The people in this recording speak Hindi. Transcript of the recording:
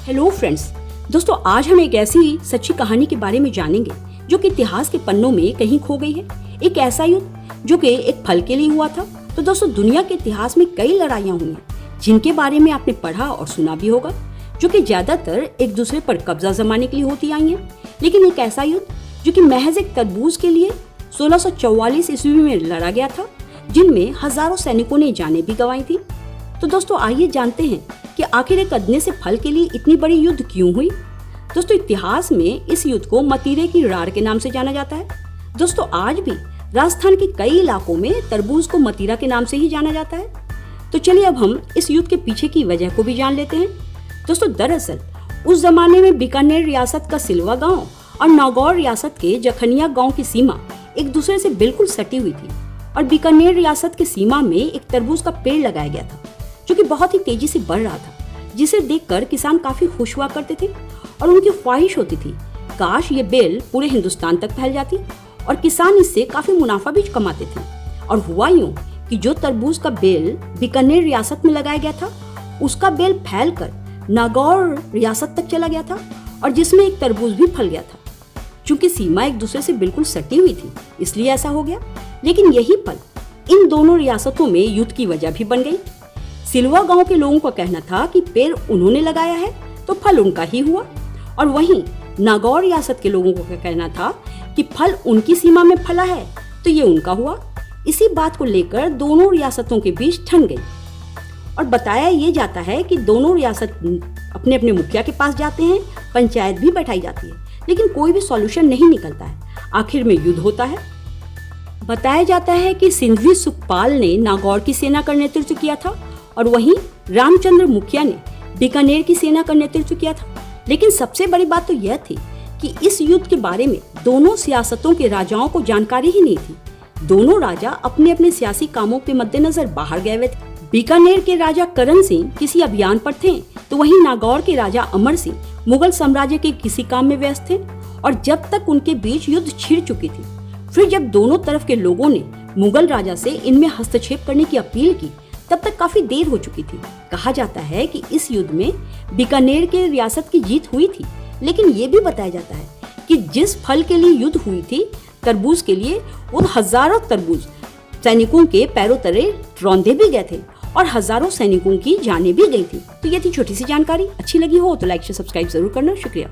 हेलो फ्रेंड्स, दोस्तों आज हम एक ऐसी सच्ची कहानी के बारे में जानेंगे जो कि इतिहास के पन्नों में कहीं खो गई है। एक ऐसा युद्ध जो कि एक फल के लिए हुआ था। तो दोस्तों दुनिया के इतिहास में कई लड़ाइयाँ हुई हैं जिनके बारे में आपने पढ़ा और सुना भी होगा, जो कि ज्यादातर एक दूसरे पर कब्जा जमाने के लिए होती आई हैं। लेकिन एक ऐसा युद्ध जो कि महज एक तरबूज के लिए 1644 ईस्वी में लड़ा गया था, जिनमें हजारों सैनिकों ने जानें भी गंवाई थी। तो दोस्तों आइए जानते हैं कि आखिर एक अदने से फल के लिए इतनी बड़ी युद्ध क्यों हुई। दोस्तों इतिहास में इस युद्ध को मतीरे की रार के नाम से जाना जाता है। दोस्तों आज भी राजस्थान के कई इलाकों में तरबूज को मतीरा के नाम से ही जाना जाता है। तो चलिए अब हम इस युद्ध के पीछे की वजह को भी जान लेते हैं। दोस्तों दरअसल उस जमाने में बीकानेर रियासत का सिलवा गांव और नागौर रियासत के जखनिया गांव की सीमा एक दूसरे से बिल्कुल सटी हुई थी और बीकानेर रियासत की सीमा में एक तरबूज का पेड़ लगाया गया था जो कि बहुत ही तेजी से बढ़ रहा था, जिसे देखकर किसान काफी खुश हुआ करते थे और उनकी ख्वाहिश होती थी काश ये बेल पूरे हिंदुस्तान तक फैल जाती और किसान इससे काफी मुनाफा भी कमाते थे। और हुआ यूं कि जो तरबूज का बेल बीकानेर रियासत में लगाया गया था, उसका बेल फैलकर नागौर रियासत तक चला गया था और जिसमें एक तरबूज भी फल गया था। चूंकि सीमा एक दूसरे से बिल्कुल सटी हुई थी इसलिए ऐसा हो गया। लेकिन यही फल इन दोनों रियासतों में युद्ध की वजह भी बन गई। सिलवा गांव के लोगों का कहना था कि पेड़ उन्होंने लगाया है तो फल उनका ही हुआ, और वहीं नागौर रियासत के लोगों का कहना था कि फल उनकी सीमा में फला है तो ये उनका हुआ। इसी बात को लेकर दोनों रियासतों के बीच ठन गई और बताया ये जाता है कि दोनों रियासत अपने अपने मुखिया के पास जाते हैं, पंचायत भी बैठाई जाती है, लेकिन कोई भी सॉल्यूशन नहीं निकलता है। आखिर में युद्ध होता है। बताया जाता है कि सिंधवी सुखपाल ने नागौर की सेना का नेतृत्व किया था और वहीं रामचंद्र मुखिया ने बीकानेर की सेना का नेतृत्व किया था। लेकिन सबसे बड़ी बात तो यह थी कि इस युद्ध के बारे में दोनों सियासतों के राजाओं को जानकारी ही नहीं थी। दोनों राजा अपने अपने सियासी कामों के मद्देनजर बाहर गए हुए थे। बीकानेर के राजा करण सिंह किसी अभियान पर थे तो वहीं नागौर के राजा अमर सिंह मुगल साम्राज्य के किसी काम में व्यस्त थे। और जब तक उनके बीच युद्ध छिड़ चुकी थी, फिर जब दोनों तरफ के लोगों ने मुगल राजा से इनमें हस्तक्षेप करने की अपील की, तब तक काफी देर हो चुकी थी। कहा जाता है कि इस युद्ध में बीकानेर के रियासत की जीत हुई थी, लेकिन ये भी बताया जाता है कि जिस फल के लिए युद्ध हुई थी, तरबूज के लिए, उन हजारों तरबूज सैनिकों के पैरों तले रौंदे भी गए थे और हजारों सैनिकों की जानें भी गई थी। तो ये थी छोटी सी जानकारी। अच्छी लगी हो तो लाइक से सब्सक्राइब जरूर करना। शुक्रिया।